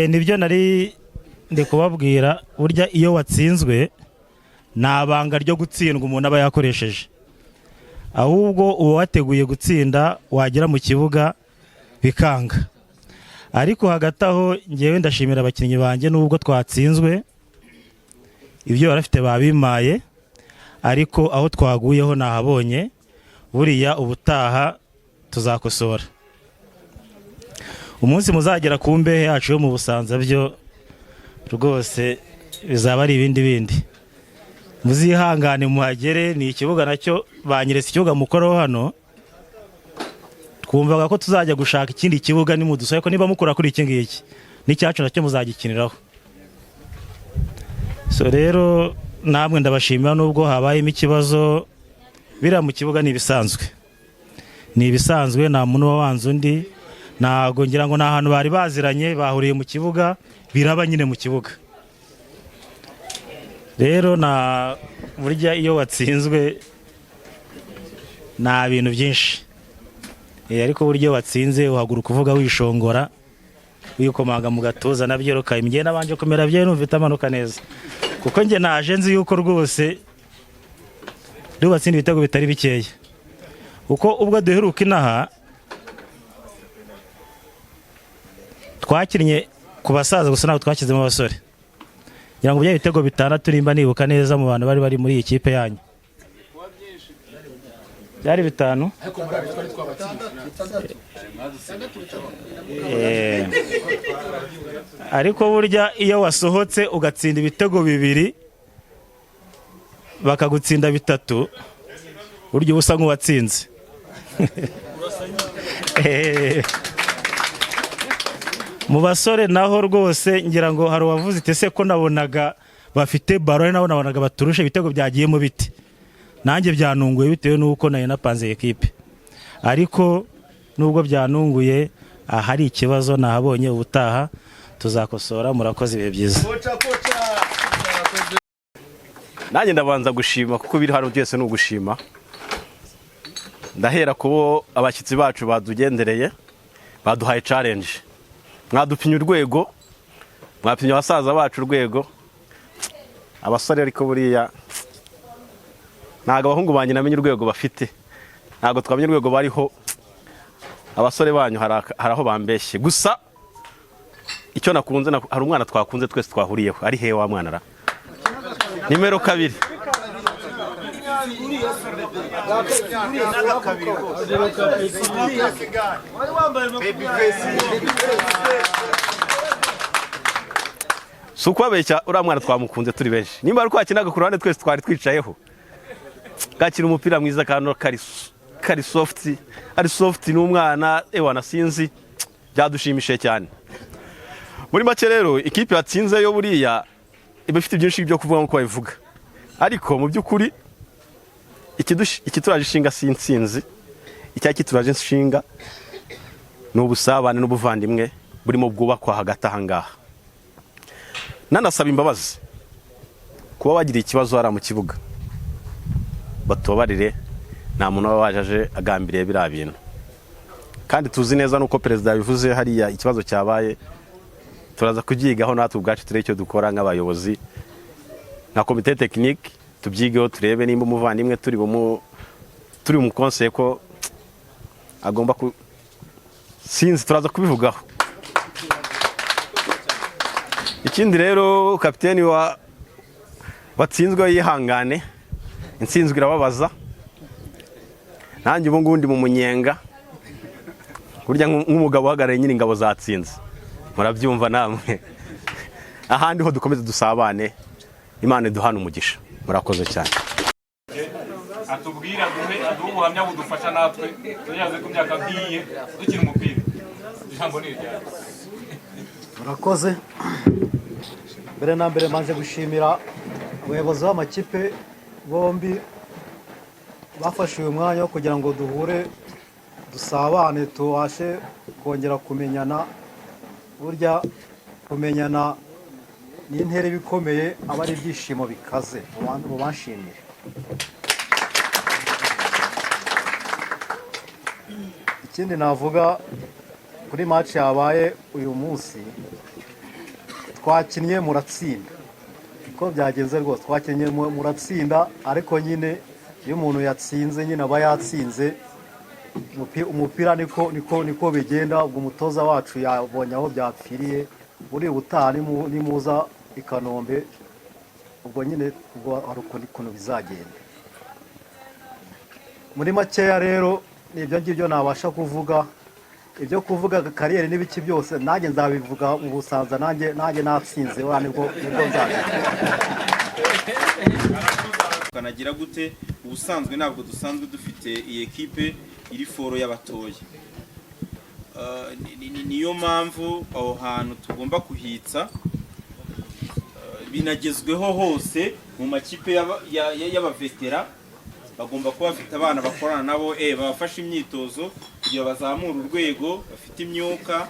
nibyo nari ndi kubabwira, burya iyo watsinzwe nta banga ryo gutsindwa umuntu aba yakoresheje, ahubwo uba wateguye gutsinda wagera mu kibuga bikanga. Ariko hagati aho ngewe ndashimira abakinnyi banjye nubwo twatsinzwe, ibyo barafite babimaye, ariko aho twaguyeho nahabonye, buriya ubutaha tuzakosora. Umunsi muzagera ku mbehe yacu yo mu Busanza byo rwose bizaba ari ibindi bindi. Muzihangane muhagere, ni ikibuga nacyo banyeretse ikibuga mukoraho hano, twumvaga ko tuzajya gushaka ikindi kibuga nimudusaye ko niba mukora kuri iki ngiki n'icyacu nacyo muzagikiniraho. So rero namwe ndabashimira nubwo habayemo ikibazo, biriya mu kibuga ni ibisanzwe, nta muntu wawanze undi, ntago ngira ngo nta hantu bari baziranye, bahuriye mu kibuga biraba nyine mu kibuga. Rero na burya iyo watsinzwe nta bintu byinshi, ariko buryo watsinze uhaguruka uvuga wishongora, wikomanga mu gatuza nabyo rukaye imgiye nabanje kumera bye numvita amanuka neza, kuko nge naje nzi yuko rwose dubatsinda ibitego bitari bikeya, kuko ubwo duheruka inaha twakinnye ku basaza gusa ntabwo twakizemo abasore, ngira ngo bya bitego bitandatu nimba nibuka neza mu bantu bari muri iyi kipe yanyu byari bitanu. Ariko burya iyo wasohotse ugatsinda ibitego bibiri bakagutsinda bitatu, burya ubusa nk'uwatsinze. Mu basore naho rwose ngira ngo hari uwavuze ite se ko nabonaga bafite baro, nabonaga baturusha ibitego byagiyemo biti, nanjye byanunguye bitewe nuko nayo napanze ekipe, ariko nubwo byanunguye ahari ikibazo nahabonye, ubutaha tuzakosora. Murakoze, ibihe byiza. Nanjye ndabanza gushima kuko biri hano byose ni ugushima. Ndahera kubo abashyitsi bacu badugendereye, baduhaye challenge, mwadupinye urwego, mwapinye abasaza bacu urwego, abasore ariko buriya ntago abahungu banjye namenye urwego bafite, ntago twamenye urwego bariho. Abasore banyu haraho bambeshye gusa. Icyo nakunze, hari umwana twakunze twese twahuriyeho, ari hehe wa mwana ra nimero 2. Suko abeshya, uriya mwana twamukunze turi benshi, nimba ari kwakinaga ku ruhande twese twari twicayeho, gakira umupira mwiza kandi kari soft, ari soft n'umwana ewana sinzi, byadushimishije cyane. Muri make rero ikipe yatsinze yo buriya ibifite byinshi byo kuvuga nko babivuga, ariko mu by'ukuri ikituraje ishinga si intsinzi, icyakituraje ishinga ni ubusabane n'ubuvandimwe burimo bwubakwa hagati ahangaha. Nanasaba imbabazi kuba bagiriye ikibazo hara mu kibuga, batobarire, nta muntu wabajaje agambiriye biriya bintu, kandi tuzi neza nuko perezida yabivuze hariya ikibazo cyabaye, turaza kugigaho natwe ubwacu turebe icyo dukora nk'abayobozi nka komite tekinike, tubyigeho turebe nimba umuvandimwe turi mu konseye ko agomba sinzi, turaza kubivugaho. Ikindi rero kapiteni watsinzwe yihangane, intsinzwe irababaza, nanjye ubu ngundi mu munyenga, burya nk'umugabo uhagarariye nyine ingabo zatsinze, murabyumva namwe. Ahandi ho dukomeze dusabane, Imana iduhana umugisha. Murakoze cyane. Atubwira aduhe ubuhamya budufasha natwe tuyaze ku myaka ngiye dukina umupira. Ijambo ni iryawe. Murakoze. Mbere na mbere manje gushimira abayobozi b'amakipe bombi, bafashe uyu mwanya wo kugira ngo duhure dusabane tubashe kongera kumenyana. Burya kumenyana ni intera ibikomeye aba ari ibyishimo bikaze mu banshimire. Ikindi navuga kuri match yabaye uyu munsi, twakinnye muratsinda, uko byagenze rwose twakinnye muratsinda, ariko nyine iyo umuntu yatsinze nyine aba yatsinze. Umupira niko bigenda. Ubwo umutoza wacu yabonye aho byapfiriye, buri ubutaha nimuza i Kanombe ubwo nyine hari ukuntu bizagenda. Muri makeya rero nibyo ngibyo nabasha kuvuga. Ibyo kuvuga kariyeri n'ibiki byose nanjye nzabivuga mu Busanza, nanjye natsinze nibwo nzagenda. Kanagira gute ubusanzwe ntabwo dusanzwe dufite iyi ekipe iri foro y'abatoya. Niyo mpamvu aho hantu tugomba kuhitsa. Binagezweho hose mu makipe y'abavetera bagomba kuba bafite abana bakorana nabo babafasha imyitozo kugira bazamure urwego, bafite imyuka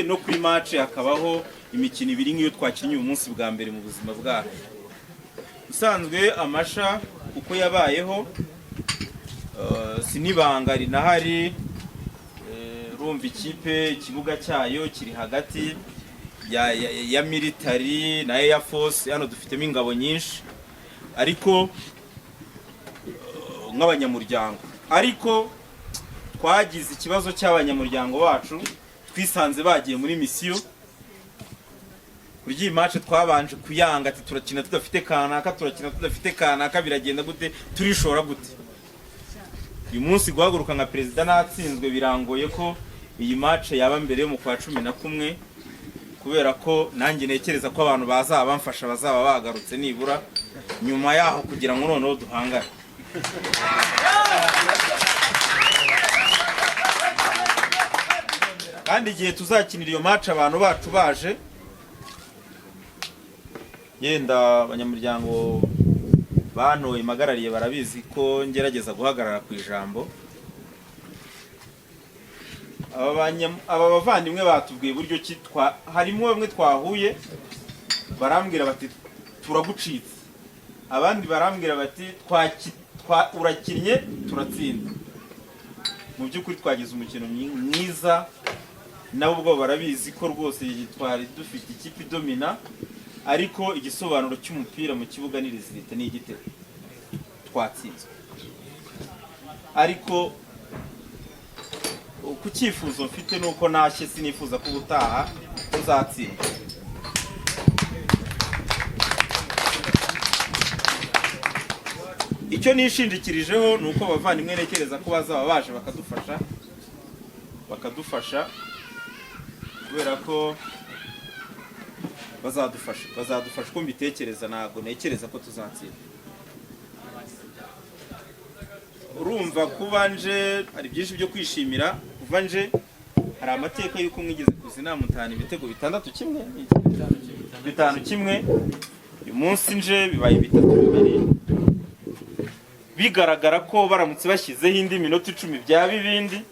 no kuri match hakabaho imikino ibiri nk'iyo twakinnye uyu munsi bwa mbere mu buzima bwacu. Usanzwe amasha uko yabayeho sinibanga rinahari. Rumva ikipe ikibuga cyayo kiri hagati ya military na Air Force. Hano dufitemo ingabo nyinshi ariko nk'abanyamuryango, ariko twagize ikibazo cy'abanyamuryango bacu twisanze bagiye muri misiyo. Kuri iyi match twabanje kuyanga ati turakina tudafite kanaka, turakina tudafite kanaka, biragenda gute, turishora gute. Uyu munsi guhaguruka nka president natsinzwe birangoye ko iyi match yaba mbere mu kwa 11, kubera ko nanjye nekereza ko abantu bazaba bamfasha bazaba bagarutse nibura nyuma yaho kugira ngo noneho duhangane. Kandi igihe tuzakinira iyo match abantu bacu baje, yenda abanyamuryango bantoye magarariye barabizi ko ngerageza guhagarara ku ijambo. Aba bavandimwe batubwiye buryo ki harimo bamwe twahuye barambwira bati turagucitse, abandi barambwira bati urakinnye turatsinda. Mu by'ukuri twagize umukino mwiza, nabo ubwo barabizi ko rwose twari dufite ikipe domina, ariko igisobanuro cy'umupira mu kibuga ni result, ni igitego twatsinzwe. Ariko ku cyifuzo mfite nuko nashye sinifuza ko ubutaha tuzatsinda. Icyo nishindikirijeho nuko abavandimwe nekereza ko bazaba baje bakadufasha kubera ko bazadufasha ko mbitekereza, ntabwo nekereza ko tuzatsinda. Urumva kuba nje hari byinshi byo kwishimira. Kuva nje hari amateka y'uko mwigeze kuzina mutana ibitego 5-1 uyu munsi nje bibaye 3-2, bigaragara ko baramutse bashyizeho indi minota 10 bya bibindi.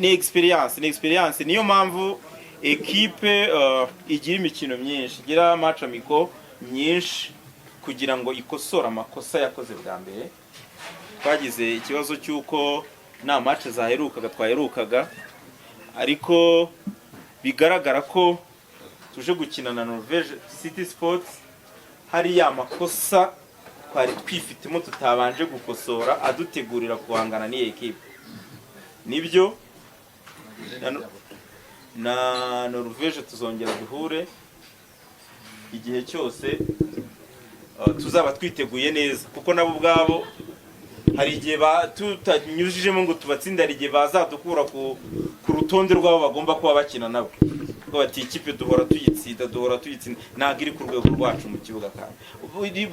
Ni experience. Niyo mpamvu ekipe igira imikino myinshi, igira match amico myinshi kugira ngo ikosora amakosa yakoze bwa mbere. Twagize ikibazo cy'uko nta match twaherukaga, ariko bigaragara ko tuje gukina na Norvège City Sports hari ya makosa twari twifitemo tutabanje gukosora adutegurira kuhangana n'iyi ekipe. Nibyo na Norvège tuzongera duhure igihe cyose tuzaba twiteguye neza, kuko nabo ubwabo hari igihe tutanyujijemo ngo tubatsinda, hari igihe bazadukura ku rutonde rwabo bagomba kuba bakina nabo, kuko bati ikipe duhora tuyitsinda ntabwo iri ku rwego rwacu mu kibuga kandi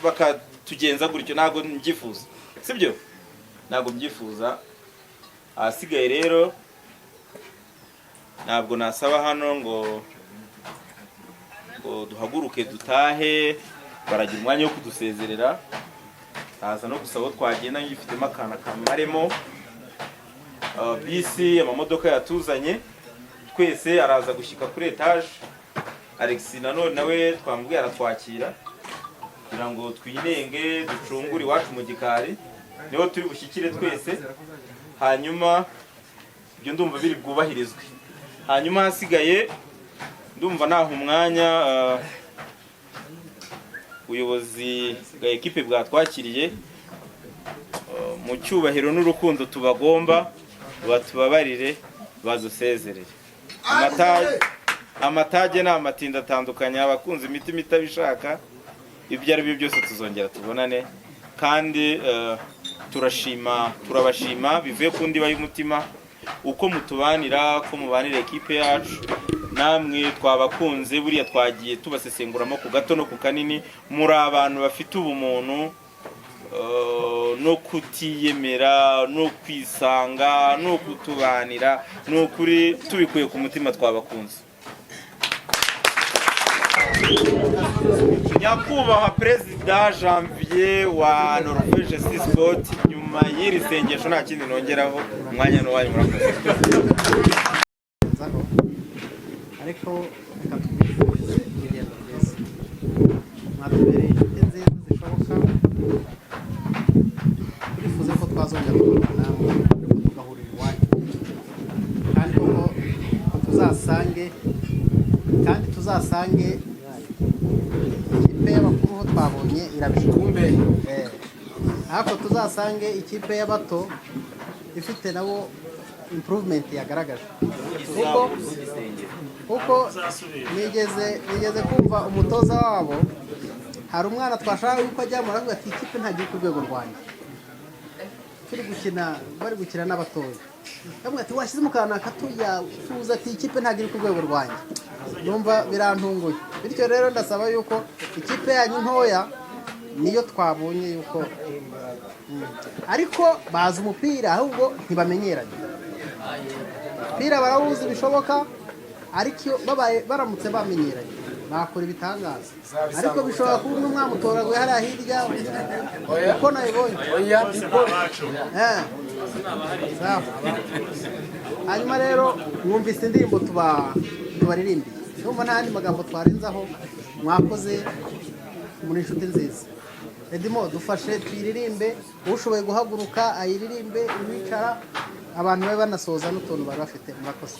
bakatugenza gutyo. Ntabwo mbyifuza, sibyo? Ntabwo mbyifuza. Ahasigaye rero ntabwo nasaba hano ngo duhaguruke dutahe, baragira umwanya wo kudusezerera. aza no gusaba twagenda ngifitemo akana kamaremo bisi amamodoka yatuzanye twese araza gushyika kuri etage. Alex nanone nawe twambwiye aratwakira kugira ngo twinenge ducungure iwacu mu gikari, niho turi bushyikire twese, hanyuma ibyo ndumva biri bwubahirizwe. Hanyuma hasigaye ndumva naho umwanya ubuyobozi bwa ekipe bwatwakiriye mu cyubahiro n'urukundo tubagomba, batubabarire badusezerere. Amatage n'amatinda atandukanye, abakunze imitima itabishaka, ibyo ari byo byose tuzongera tubonane, kandi turabashima bivuye ku ndiba y'umutima uko mutubanira, ko mubanira ekipe yacu. Namwe twabakunze, buriya twagiye tubasesenguramo ku gato no ku kanini, muri abantu bafite ubumuntu no kutiyemera no kwisanga no kutubanira, ni ukuri tubikuye ku mutima twabakunze. Nyakubahwa Perezida Janvier wa Norvège Sea Sport, nyuma y'iri sengesho nta kindi nongeraho, umwanya n'uwanyu murakoze. Ariko reka tubifurize ingendo nziza, mwatubereye inshuti nziza zishoboka, turifuza ko twazongera kubona namwe ariko tugahurira iwanyu, kandi ko tuzasange ikipe y'abakuru ho twabonye irabishoboye, ariko tuzasange ikipe y'abato ifite nabo improvement yagaragaje, kuko nigeze kumva umutoza wabo, hari umwana twashaka yuko ajya mu ravuga ati ikipe ntagiye ku rwego rwanjye, bari gukina n'abatoya, bamwe ati washyize mu kantu katuya tuza ati ikipe ntagiye ku rwego rwanjye, numva birantunguye. Bityo rero ndasaba yuko ikipe yanyu ntoya niyo twabonye yuko ariko bazi umupira ahubwo ntibamenyeranye, umupira barawuzi bishoboka, ariko baramutse bamenyeranye bakora ibitangaza, ariko bishobora kuba umwe mwamutoraguye hariya hirya uko nabibonye. Hanyuma rero mwumvise indirimbo tubaririmbiye, numva nta yandi magambo twarenzaho. Mwakoze, muri inshuti nziza. Edimo dufashe tuyiririmbe, ushoboye guhaguruka ayiririmbe, uwicara abantu babe banasoza n'utuntu bari bafite. Murakoze.